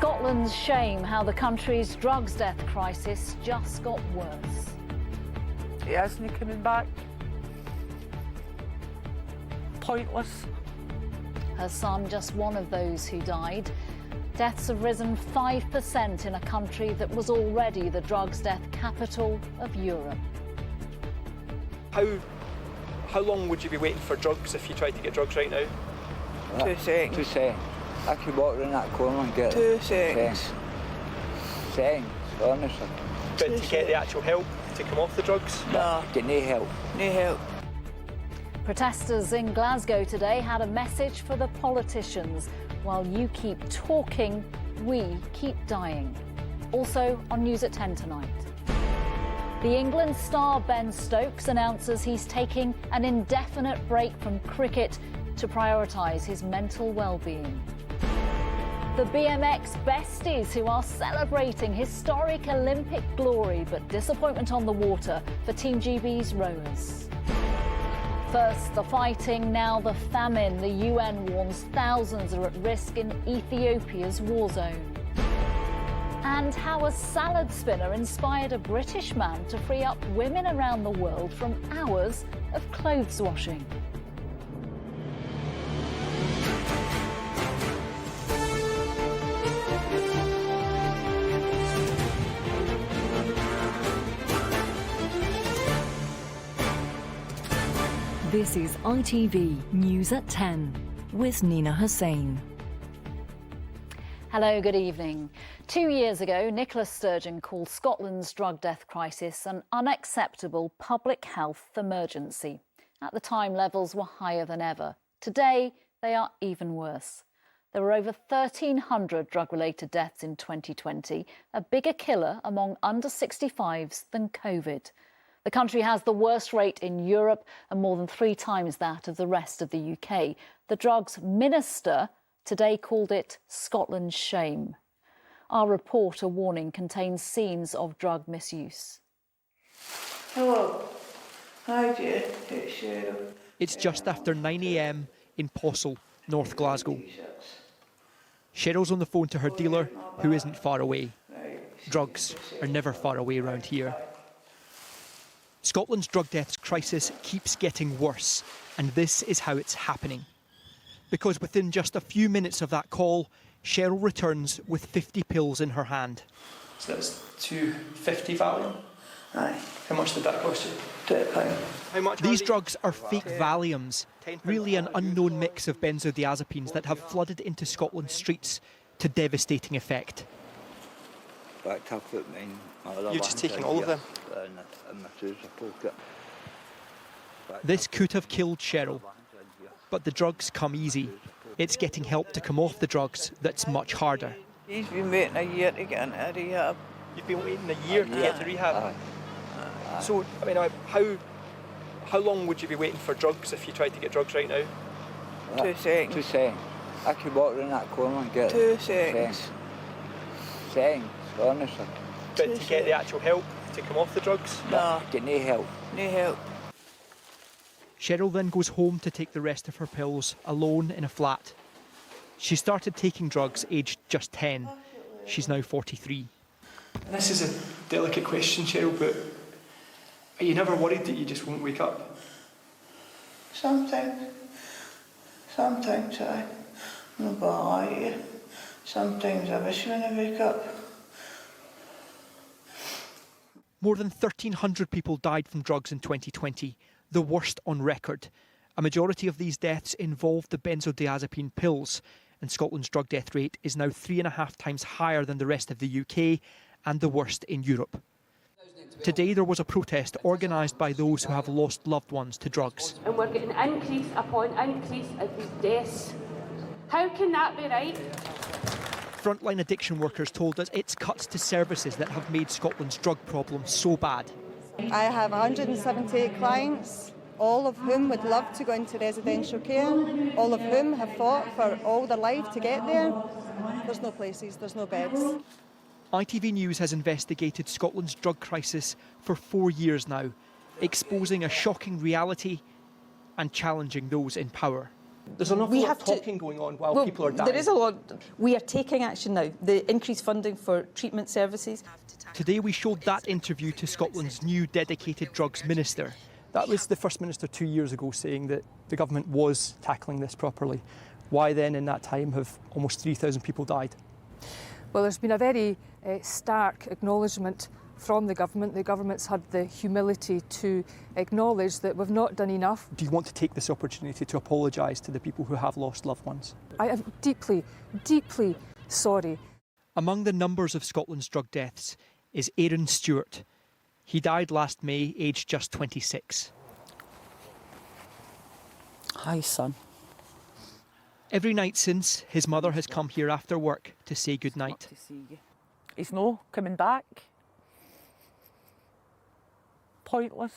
Scotland's shame, how the country's drugs death crisis just got worse. He isn't coming back. Pointless. Hossain, just one of those who died. Deaths have risen 5% in a country that was already the drugs death capital of Europe. How long would you be waiting for drugs if you tried to get drugs right now? 2 seconds. 2 seconds. I could walk around that corner and get 2 seconds. Seconds, honestly. But to get the actual help to come off the drugs? No. Get no help. No help. Protesters in Glasgow today had a message for the politicians. While you keep talking, we keep dying. Also on News at 10 tonight. The England star Ben Stokes announces he's taking an indefinite break from cricket to prioritise his mental well-being. The BMX besties who are celebrating historic Olympic glory but disappointment on the water for Team GB's rowers. First the fighting, now the famine. The UN warns thousands are at risk in Ethiopia's war zone. And how a salad spinner inspired a British man to free up women around the world from hours of clothes washing. This is ITV News at 10 with Nina Hossain. Hello, good evening. 2 years ago, Nicola Sturgeon called Scotland's drug death crisis an unacceptable public health emergency. At the time, levels were higher than ever. Today, they are even worse. There were over 1,300 drug-related deaths in 2020, a bigger killer among under 65s than COVID. The country has the worst rate in Europe and more than 3 times that of the rest of the UK. The drugs minister today called it Scotland's shame. Our report, a warning, contains scenes of drug misuse. Hello. Hi, dear. It's Cheryl. It's just after 9 a.m. in Hossain, North Glasgow. Cheryl's on the phone to her dealer, who isn't far away. Drugs are never far away around here. Scotland's drug deaths crisis keeps getting worse, and this is how it's happening. Because within just a few minutes of that call, Cheryl returns with 50 pills in her hand. So that's 250 Valium? Aye. How much did that cost you? £10. How much? These drugs are fake Valiums, really an unknown mix of benzodiazepines that have flooded into Scotland's streets to devastating effect. You've just taken all of them? This could have killed Cheryl, but the drugs come easy. It's getting help to come off the drugs that's much harder. He's been waiting a year to get into rehab. You've been waiting a year to get to rehab? So, I mean, how long would you be waiting for drugs if you tried to get drugs right now? 2 seconds. 2 seconds. I could walk around that corner and get 2 seconds. Seconds, honestly. But to get the actual help to come off the drugs? No. Get no help. No help. Cheryl then goes home to take the rest of her pills, alone in a flat. She started taking drugs aged just 10. She's now 43. This is a delicate question, Cheryl, but are you never worried that you just won't wake up? Sometimes I. I'm not gonna lie to you. Sometimes I wish when I wake up. More than 1,300 people died from drugs in 2020, the worst on record. A majority of these deaths involved the benzodiazepine pills, and Scotland's drug death rate is now 3.5 times higher than the rest of the UK and the worst in Europe. Today there was a protest organised by those who have lost loved ones to drugs. And we're getting increase upon increase of these deaths. How can that be right? Frontline addiction workers told us it's cuts to services that have made Scotland's drug problem so bad. I have 178 clients, all of whom would love to go into residential care, all of whom have fought for all their life to get there. There's no places, there's no beds. ITV News has investigated Scotland's drug crisis for 4 years now, exposing a shocking reality and challenging those in power. There's an awful lot of talking going on while people are dying. There is a lot. We are taking action now. The increased funding for treatment services. Today we showed that interview to Scotland's new dedicated drugs minister. That was the First Minister 2 years ago saying that the government was tackling this properly. Why then in that time have almost 3,000 people died? Well, there's been a very stark acknowledgement from the government. The government's had the humility to acknowledge that we've not done enough. Do you want to take this opportunity to apologise to the people who have lost loved ones? I am deeply, deeply sorry. Among the numbers of Scotland's drug deaths is Aaron Stewart. He died last May, aged just 26. Hi, son. Every night since, his mother has come here after work to say goodnight. He's no coming back. Pointless.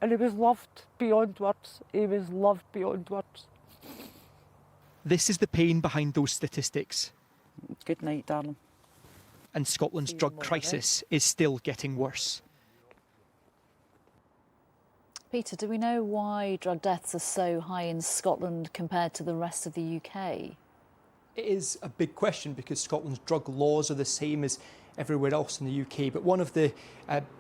And he was loved beyond words. He was loved beyond words. This is the pain behind those statistics. Good night, darling. And Scotland's drug crisis is still getting worse. Peter, do we know why drug deaths are so high in Scotland compared to the rest of the UK? It is a big question because Scotland's drug laws are the same as everywhere else in the UK. But one of the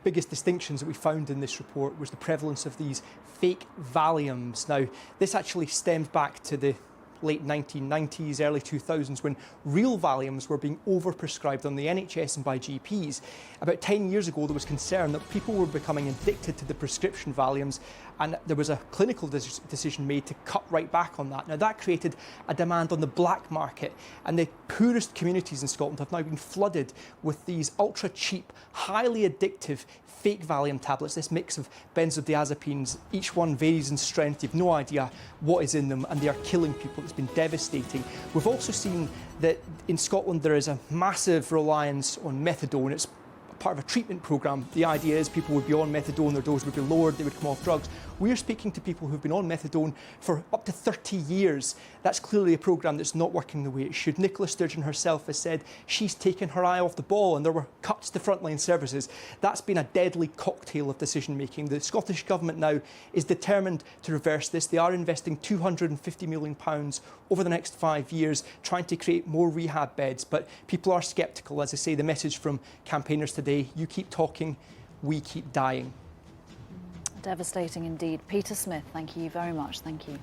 biggest distinctions that we found in this report was the prevalence of these fake Valiums. Now, this actually stems back to the late 1990s, early 2000s, when real Valiums were being overprescribed on the NHS and by GPs. About 10 years ago, there was concern that people were becoming addicted to the prescription Valiums, and there was a clinical decision made to cut right back on that. Now, that created a demand on the black market, and the poorest communities in Scotland have now been flooded with these ultra-cheap, highly addictive fake Valium tablets, this mix of benzodiazepines. Each one varies in strength. You've no idea what is in them, and they are killing people. It's been devastating. We've also seen that in Scotland there is a massive reliance on methadone. It's part of a treatment programme. The idea is people would be on methadone, their dose would be lowered, they would come off drugs. We're speaking to people who've been on methadone for up to 30 years. That's clearly a programme that's not working the way it should. Nicola Sturgeon herself has said she's taken her eye off the ball and there were cuts to frontline services. That's been a deadly cocktail of decision making. The Scottish Government now is determined to reverse this. They are investing £250 million over the next 5 years, trying to create more rehab beds. But people are sceptical. As I say, the message from campaigners today, you keep talking, we keep dying. Devastating indeed. Peter Smith, thank you very much. Thank you.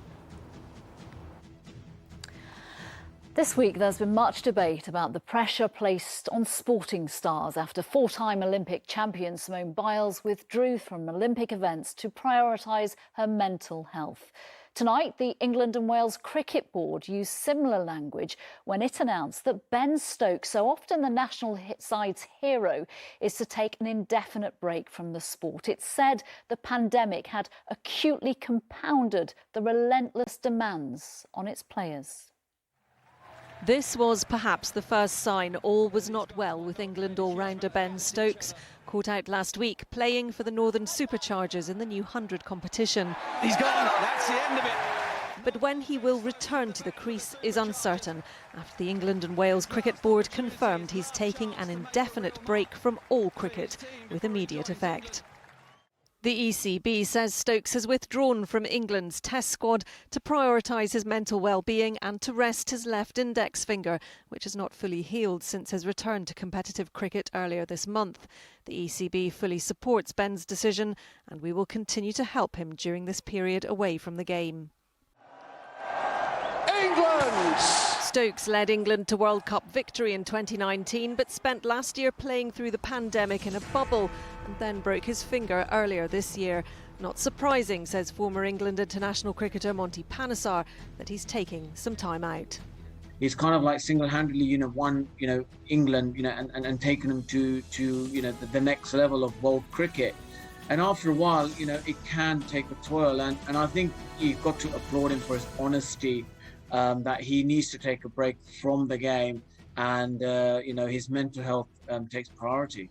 This week there's been much debate about the pressure placed on sporting stars after four-time Olympic champion Simone Biles withdrew from Olympic events to prioritise her mental health. Tonight, the England and Wales Cricket Board used similar language when it announced that Ben Stokes, so often the national side's hero, is to take an indefinite break from the sport. It said the pandemic had acutely compounded the relentless demands on its players. This was perhaps the first sign all was not well with England all-rounder Ben Stokes, caught out last week playing for the Northern Superchargers in the new 100 competition. He's gone, that's the end of it. But when he will return to the crease is uncertain, after the England and Wales Cricket Board confirmed he's taking an indefinite break from all cricket, with immediate effect. The ECB says Stokes has withdrawn from England's Test squad to prioritise his mental well-being and to rest his left index finger, which has not fully healed since his return to competitive cricket earlier this month. The ECB fully supports Ben's decision, and we will continue to help him during this period away from the game. England! Stokes led England to World Cup victory in 2019, but spent last year playing through the pandemic in a bubble and then broke his finger earlier this year. Not surprising, says former England international cricketer Monty Panesar, that he's taking some time out. He's kind of like single-handedly, won, England, and taken them to the next level of world cricket. And after a while, it can take a toll. And I think you've got to applaud him for his honesty, that he needs to take a break from the game and, his mental health takes priority.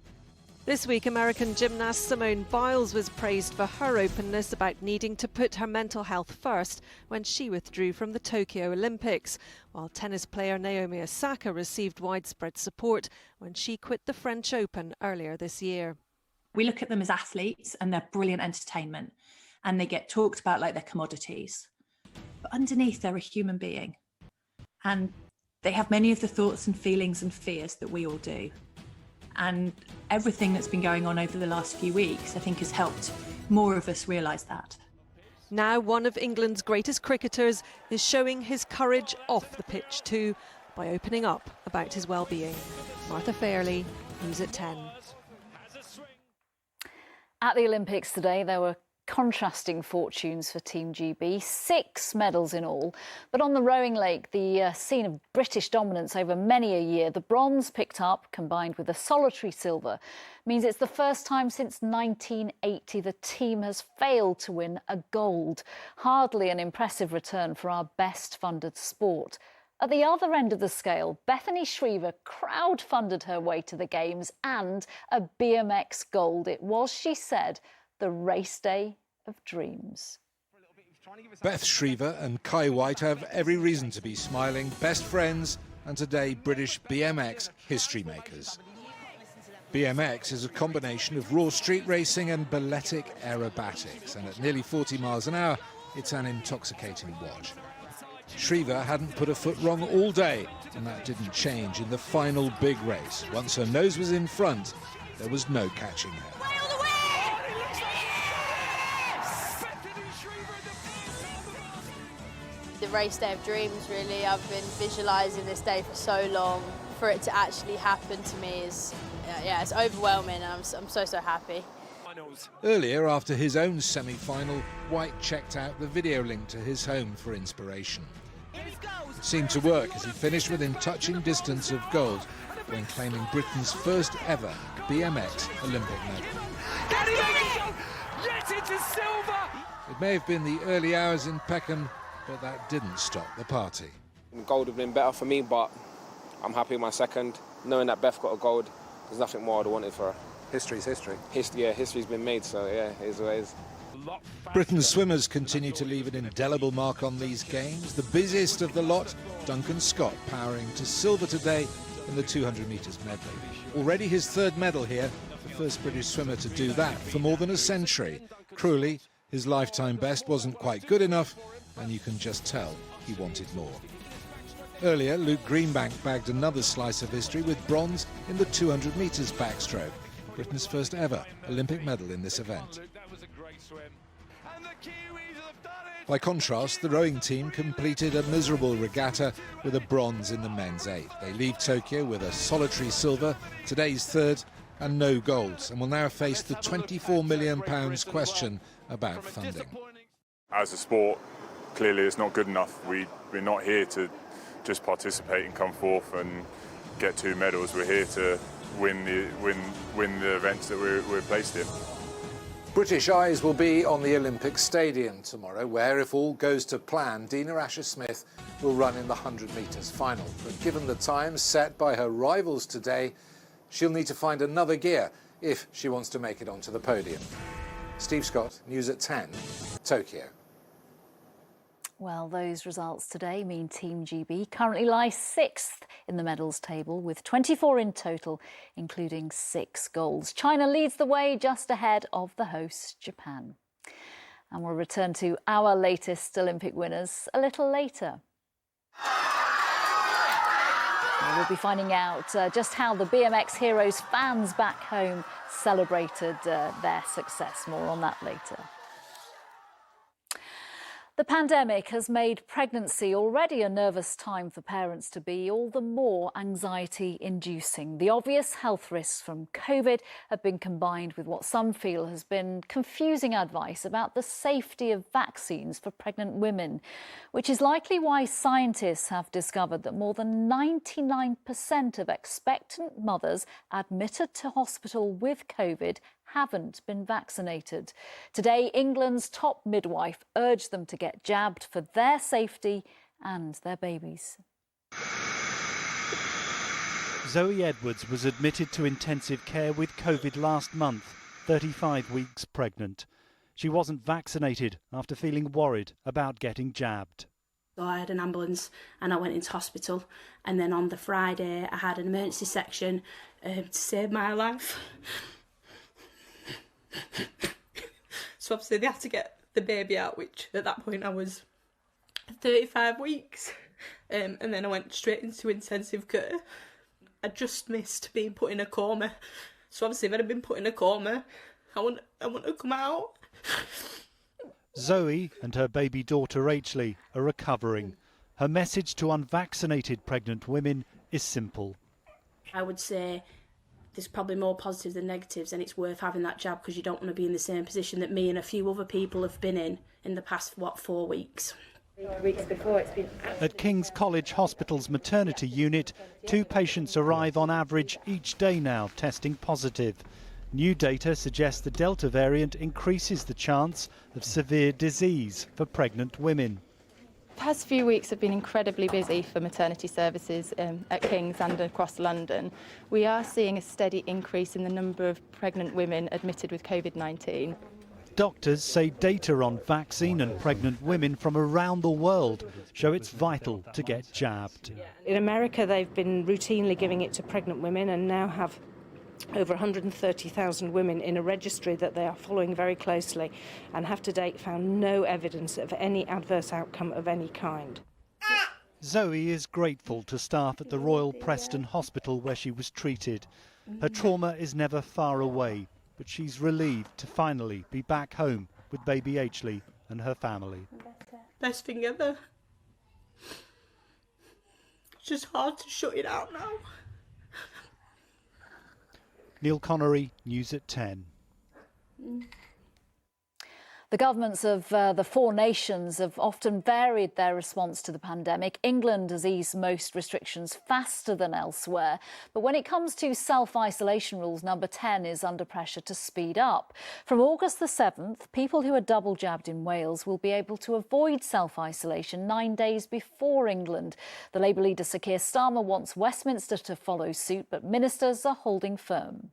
This week, American gymnast Simone Biles was praised for her openness about needing to put her mental health first when she withdrew from the Tokyo Olympics, while tennis player Naomi Osaka received widespread support when she quit the French Open earlier this year. We look at them as athletes and they're brilliant entertainment and they get talked about like they're commodities. But underneath, they're a human being. And they have many of the thoughts and feelings and fears that we all do. And everything that's been going on over the last few weeks, I think, has helped more of us realise that. Now one of England's greatest cricketers is showing his courage off the pitch too, by opening up about his well-being. Martha Fairley, News at 10. At the Olympics today, there were contrasting fortunes for Team GB, 6 medals in all. But on the rowing lake, the scene of British dominance over many a year, the bronze picked up, combined with a solitary silver, means it's the first time since 1980 the team has failed to win a gold. Hardly an impressive return for our best funded sport. At the other end of the scale, Bethany Shriver crowd-funded her way to the Games and a BMX gold. It was, she said, the race day of dreams. Beth Shriver and Kai White have every reason to be smiling, best friends and today British BMX history makers. BMX is a combination of raw street racing and balletic aerobatics, and at nearly 40 miles an hour, it's an intoxicating watch. Shriver hadn't put a foot wrong all day, and that didn't change in the final big race. Once her nose was in front, there was no catching her. The race day of dreams, really. I've been visualising this day for so long. For it to actually happen to me is, yeah, it's overwhelming, and I'm so happy. Earlier, after his own semi-final, White checked out the video link to his home for inspiration. It seemed to work as he finished within touching distance of gold when claiming Britain's first ever BMX Olympic medal. Yes, it's a silver! It may have been the early hours in Peckham, but that didn't stop the party. Gold would have been better for me, but I'm happy with my second. Knowing that Beth got a gold, there's nothing more I'd have wanted for her. History's history. History's been made, so yeah, it is what it is. Britain's swimmers continue to leave an indelible mark on these games. The busiest of the lot, Duncan Scott, powering to silver today in the 200 metres medley. Already his third medal here, the first British swimmer to do that for more than a century. Cruelly, his lifetime best wasn't quite good enough, and you can just tell he wanted more. Earlier, Luke Greenbank bagged another slice of history with bronze in the 200 metres backstroke. Britain's first ever Olympic medal in this event. By contrast, the rowing team completed a miserable regatta with a bronze in the men's 8. They leave Tokyo with a solitary silver, today's third, and no golds, and will now face the £24 million question about funding. As a sport, clearly it's not good enough. We're not here to just participate and come forth and get 2 medals. We're here to win the events that we're placed in. British eyes will be on the Olympic Stadium tomorrow, where, if all goes to plan, Dina Asher-Smith will run in the 100 metres final. But given the times set by her rivals today, she'll need to find another gear if she wants to make it onto the podium. Steve Scott, News at 10, Tokyo. Well, those results today mean Team GB currently lies 6th in the medals table with 24 in total, including 6 golds. China leads the way just ahead of the host, Japan. And we'll return to our latest Olympic winners a little later. We'll be finding out just how the BMX heroes' fans back home celebrated their success. More on that later. The pandemic has made pregnancy already a nervous time for parents-to-be, all the more anxiety-inducing. The obvious health risks from COVID have been combined with what some feel has been confusing advice about the safety of vaccines for pregnant women, which is likely why scientists have discovered that more than 99% of expectant mothers admitted to hospital with COVID haven't been vaccinated. Today, England's top midwife urged them to get jabbed for their safety and their babies. Zoe Edwards was admitted to intensive care with COVID last month, 35 weeks pregnant. She wasn't vaccinated after feeling worried about getting jabbed. So I had an ambulance and I went into hospital, and then on the Friday I had an emergency section to save my life. So obviously they had to get the baby out, which at that point I was 35 weeks. And then I went straight into intensive care. I just missed being put in a coma. So obviously if I'd have been put in a coma, I want to come out. Zoe and her baby daughter Rachel are recovering. Her message to unvaccinated pregnant women is simple. I would say there's probably more positives than negatives, and it's worth having that jab because you don't want to be in the same position that me and a few other people have been in the past, 4 weeks. Weeks before it's been... At King's College Hospital's maternity unit, 2 patients arrive on average each day now testing positive. New data suggests the Delta variant increases the chance of severe disease for pregnant women. The past few weeks have been incredibly busy for maternity services at King's and across London. We are seeing a steady increase in the number of pregnant women admitted with COVID-19. Doctors say data on vaccine and pregnant women from around the world show it's vital to get jabbed. In America, they've been routinely giving it to pregnant women and now have over 130,000 women in a registry that they are following very closely and have to date found no evidence of any adverse outcome of any kind. Zoe is grateful to staff at the Royal Preston Hospital where she was treated. Her trauma is never far away, but she's relieved to finally be back home with baby Aichley and her family. Best thing ever. It's just hard to shut it out now. Neil Connery, News at 10. The governments of the 4 nations have often varied their response to the pandemic. England has eased most restrictions faster than elsewhere. But when it comes to self-isolation rules, number 10 is under pressure to speed up. From August the 7th, people who are double jabbed in Wales will be able to avoid self-isolation 9 days before England. The Labour leader Sir Keir Starmer wants Westminster to follow suit, but ministers are holding firm.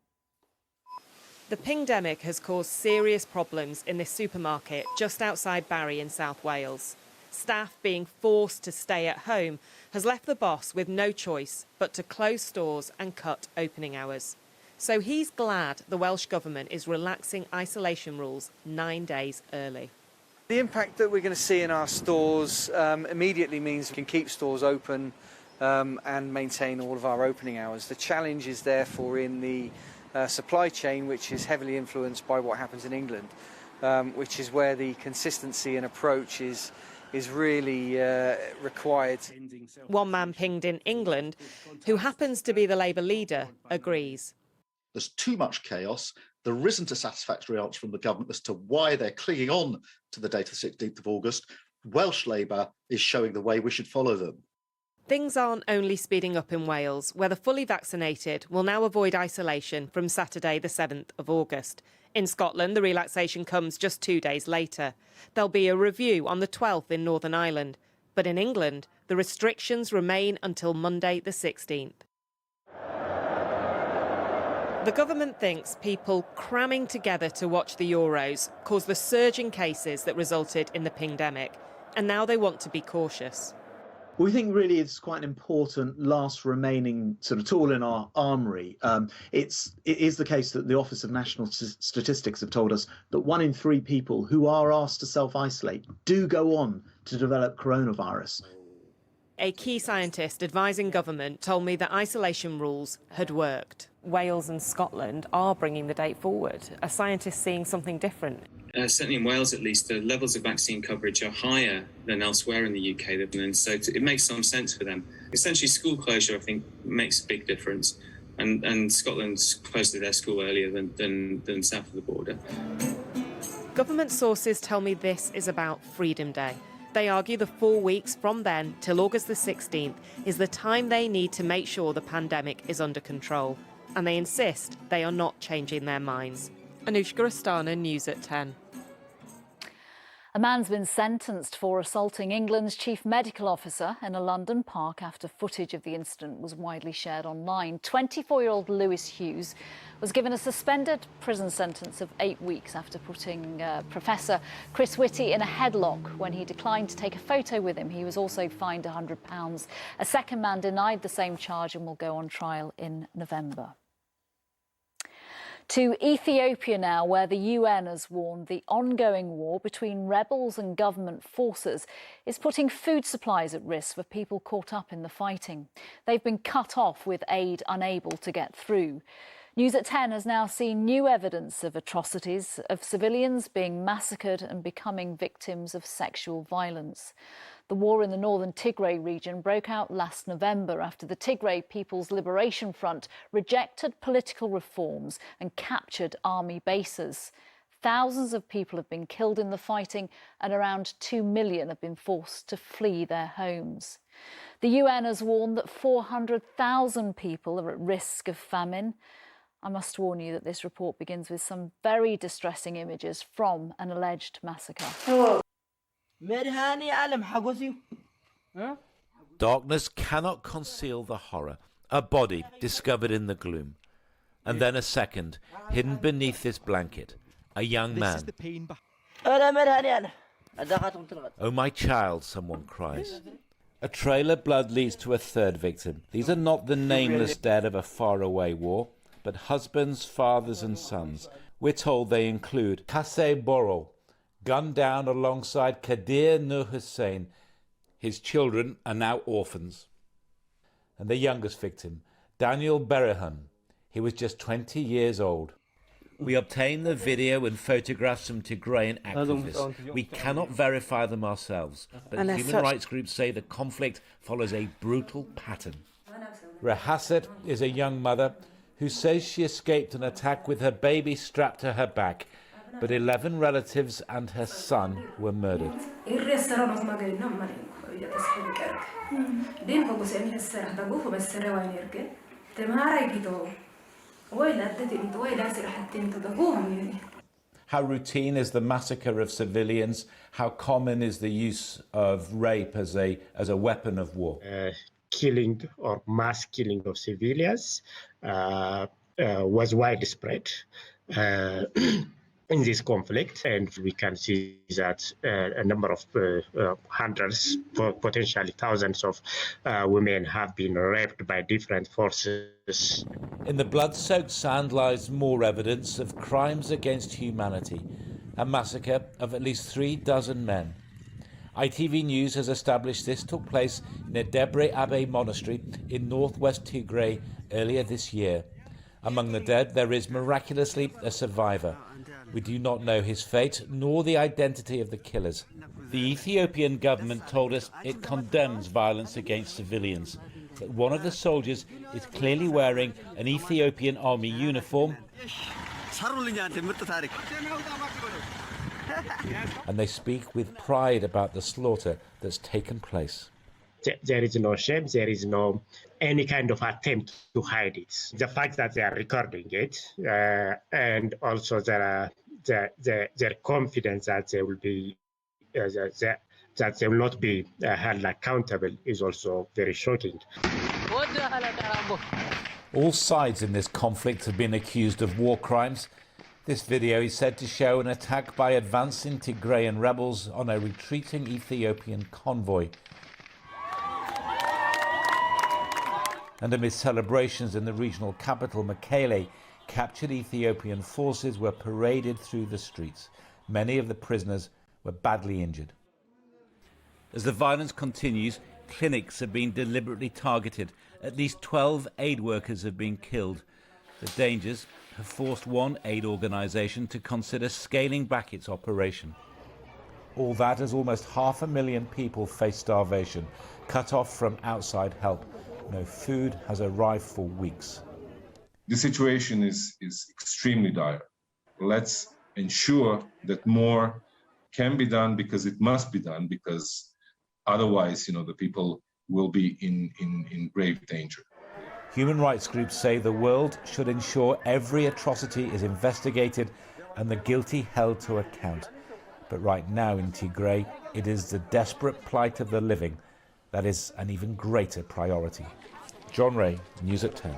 The pingdemic has caused serious problems in this supermarket just outside Barry in South Wales. Staff being forced to stay at home has left the boss with no choice but to close stores and cut opening hours. So he's glad the Welsh Government is relaxing isolation rules 9 days early. The impact that we're going to see in our stores immediately means we can keep stores open and maintain all of our opening hours. The challenge is therefore in the supply chain, which is heavily influenced by what happens in England, which is where the consistency and approach is really required. One man pinged in England, who happens to be the Labour leader, agrees. There's too much chaos. There isn't a satisfactory answer from the government as to why they're clinging on to the date of 16th of August. Welsh Labour is showing the way we should follow them. Things aren't only speeding up in Wales, where the fully vaccinated will now avoid isolation from Saturday the 7th of August. In Scotland, the relaxation comes just 2 days later. There'll be a review on the 12th in Northern Ireland. But in England, the restrictions remain until Monday the 16th. The government thinks people cramming together to watch the Euros caused the surge in cases that resulted in the pingdemic. And now they want to be cautious. We think really it's quite an important last remaining sort of tool in our armoury. It is the case that the Office of National Statistics have told us that 1 in 3 people who are asked to self-isolate do go on to develop coronavirus. A key scientist advising government told me that isolation rules had worked. Wales and Scotland are bringing the date forward. Are scientists seeing something different? Certainly in Wales, at least, the levels of vaccine coverage are higher than elsewhere in the UK. And so it makes some sense for them. Essentially, school closure, I think, makes a big difference. And Scotland's closed their school earlier than south of the border. Government sources tell me this is about Freedom Day. They argue the 4 weeks from then till August the 16th is the time they need to make sure the pandemic is under control. And they insist they are not changing their minds. Anushka Astana, News at 10. A man's been sentenced for assaulting England's chief medical officer in a London park after footage of the incident was widely shared online. 24-year-old Lewis Hughes was given a suspended prison sentence of 8 weeks after putting Professor Chris Whitty in a headlock when he declined to take a photo with him. He was also fined £100. A second man denied the same charge and will go on trial in November. To Ethiopia now, where the UN has warned the ongoing war between rebels and government forces is putting food supplies at risk for people caught up in the fighting. They've been cut off with aid unable to get through. News at 10 has now seen new evidence of atrocities, of civilians being massacred and becoming victims of sexual violence. The war in the northern Tigray region broke out last November after the Tigray People's Liberation Front rejected political reforms and captured army bases. Thousands of people have been killed in the fighting and around 2 million have been forced to flee their homes. The UN has warned that 400,000 people are at risk of famine. I must warn you that this report begins with some very distressing images from an alleged massacre. Darkness cannot conceal the horror. A body discovered in the gloom. And then a second, hidden beneath this blanket. A young man. Oh, my child, someone cries. A trail of blood leads to a third victim. These are not the nameless dead of a faraway war, but husbands, fathers and sons. We're told they include Hossain Boro, gunned down alongside Kadir Nur Hossain. His children are now orphans. And the youngest victim, Daniel Berehun. He was just 20 years old. We obtained the video and photographs from Tigrayan activists. We cannot verify them ourselves, but human rights groups say the conflict follows a brutal pattern. Rahasset is a young mother who says she escaped an attack with her baby strapped to her back, but 11 relatives and her son were murdered. How routine is the massacre of civilians? How common is the use of rape as a weapon of war? Killing or mass killing of civilians was widespread in this conflict, and we can see that a number of hundreds, potentially thousands of women have been raped by different forces. In the blood-soaked sand lies more evidence of crimes against humanity, a massacre of at least 36 men. ITV News has established this took place in a Debre Abbey monastery in northwest Tigray earlier this year. Among the dead, there is miraculously a survivor. We do not know his fate, nor the identity of the killers. The Ethiopian government told us it condemns violence against civilians, but one of the soldiers is clearly wearing an Ethiopian army uniform, and they speak with pride about the slaughter that's taken place. There is no shame, there is no any kind of attempt to hide it. The fact that they are recording it, and also their confidence that they will be that they will not be held accountable is also very shocking. All sides in this conflict have been accused of war crimes. This video is said to show an attack by advancing Tigrayan rebels on a retreating Ethiopian convoy. And amid celebrations in the regional capital, Mekele, captured Ethiopian forces were paraded through the streets. Many of the prisoners were badly injured. As the violence continues, clinics have been deliberately targeted. At least 12 aid workers have been killed. The dangers have forced one aid organisation to consider scaling back its operation. All that as almost 500,000 people face starvation, cut off from outside help. No food has arrived for weeks. The situation is extremely dire. Let's ensure that more can be done, because it must be done, because otherwise, the people will be in grave danger. Human rights groups say the world should ensure every atrocity is investigated and the guilty held to account. But right now in Tigray, it is the desperate plight of the living that is an even greater priority. John Ray, News at 10.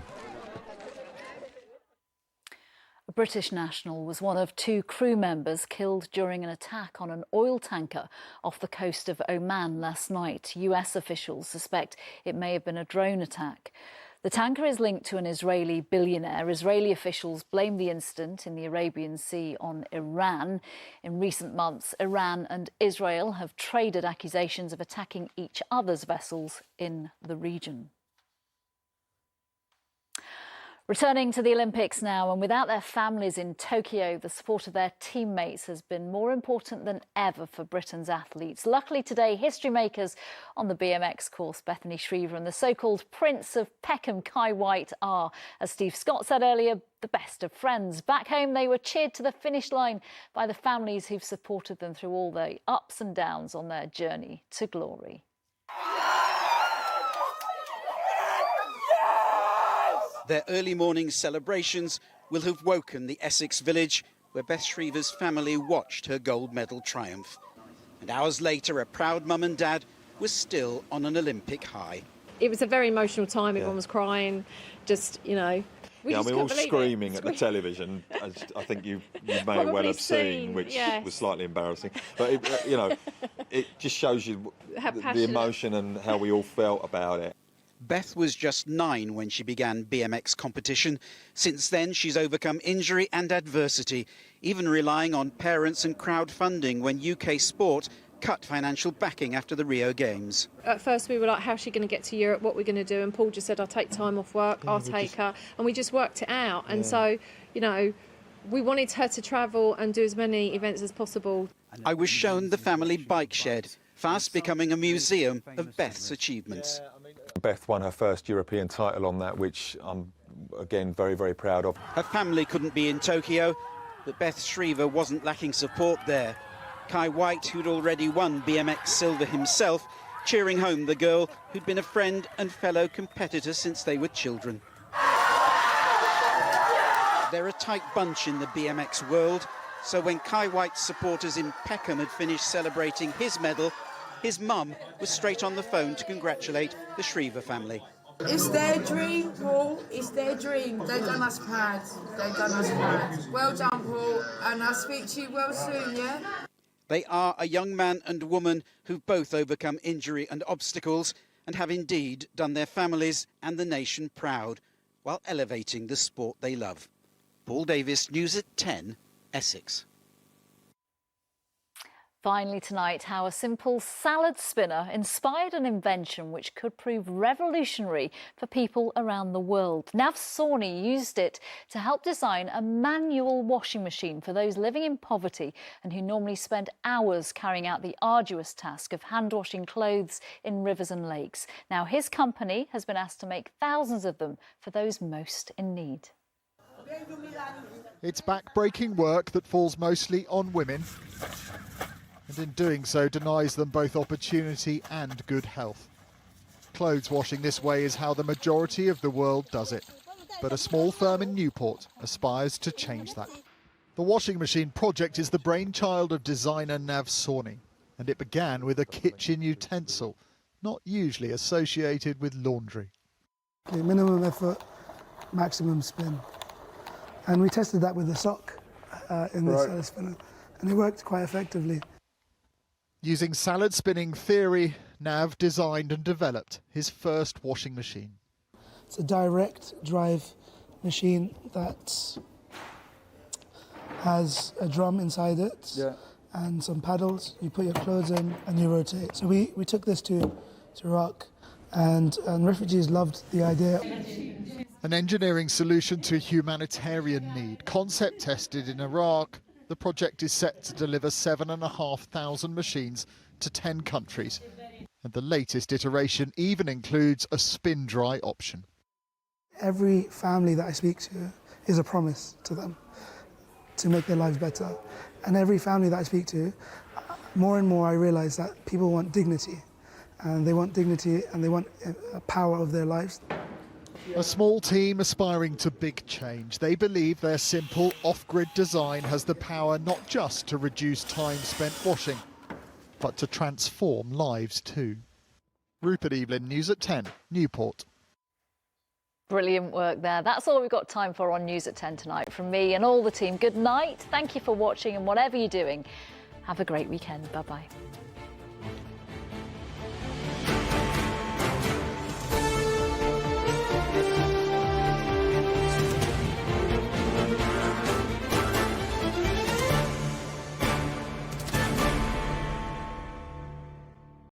A British national was one of 2 crew members killed during an attack on an oil tanker off the coast of Oman last night. US officials suspect it may have been a drone attack. The tanker is linked to an Israeli billionaire. Israeli officials blame the incident in the Arabian Sea on Iran. In recent months, Iran and Israel have traded accusations of attacking each other's vessels in the region. Returning to the Olympics now, and without their families in Tokyo, the support of their teammates has been more important than ever for Britain's athletes. Luckily today, history makers on the BMX course, Bethany Shriever and the so-called Prince of Peckham, Kai White, are, as Steve Scott said earlier, the best of friends. Back home, they were cheered to the finish line by the families who've supported them through all the ups and downs on their journey to glory. Their early morning celebrations will have woken the Essex village where Beth Shriever's family watched her gold medal triumph. And hours later, a proud mum and dad were still on an Olympic high. It was a very emotional time. Everyone was crying, just, you know. We we're all screaming at the television, as I think you may well have seen, which was slightly embarrassing. But, it just shows you the emotion and how we all felt about it. Beth was just 9 when she began BMX competition. Since then, she's overcome injury and adversity, even relying on parents and crowdfunding when UK sport cut financial backing after the Rio Games. At first we were like, how's she going to get to Europe? What are we going to do? And Paul just said, I'll take time off work, I'll take her. And we just worked it out. And so, we wanted her to travel and do as many events as possible. I was shown the family bike shed, fast becoming a museum of Beth's achievements. Beth won her first European title on that, which I'm, again, very, very proud of. Her family couldn't be in Tokyo, but Beth Shriever wasn't lacking support there. Kai White, who'd already won BMX silver himself, cheering home the girl who'd been a friend and fellow competitor since they were children. They're a tight bunch in the BMX world, so when Kai White's supporters in Peckham had finished celebrating his medal, his mum was straight on the phone to congratulate the Shriever family. It's their dream, Paul. It's their dream. They've done us proud. They've done us proud. Well done, Paul. And I'll speak to you well soon, yeah? They are a young man and woman who've both overcome injury and obstacles and have indeed done their families and the nation proud while elevating the sport they love. Paul Davis, News at 10, Essex. Finally tonight, how a simple salad spinner inspired an invention which could prove revolutionary for people around the world. Nav Sawney used it to help design a manual washing machine for those living in poverty and who normally spend hours carrying out the arduous task of hand washing clothes in rivers and lakes. Now his company has been asked to make thousands of them for those most in need. It's back-breaking work that falls mostly on women, and in doing so denies them both opportunity and good health. Clothes washing this way is how the majority of the world does it, but a small firm in Newport aspires to change that. The washing machine project is the brainchild of designer Nav Sawney, and it began with a kitchen utensil, not usually associated with laundry. Minimum effort, maximum spin. And we tested that with the sock in the salad spinner, and it worked quite effectively. Using salad spinning theory, Nav designed and developed his first washing machine. It's a direct drive machine that has a drum inside it and some paddles. You put your clothes in and you rotate. So we took this to Iraq, and refugees loved the idea. An engineering solution to a humanitarian need, concept tested in Iraq. The project is set to deliver 7,500 machines to 10 countries. And the latest iteration even includes a spin-dry option. Every family that I speak to is a promise to them to make their lives better. And every family that I speak to, more and more I realise that people want dignity. And they want dignity and they want a power of their lives. A small team aspiring to big change. They believe their simple off-grid design has the power not just to reduce time spent washing, but to transform lives too. Rupert Evelyn, News at 10, Newport. Brilliant work there. That's all we've got time for on News at 10 tonight. From me and all the team, good night. Thank you for watching, and whatever you're doing, have a great weekend. Bye-bye.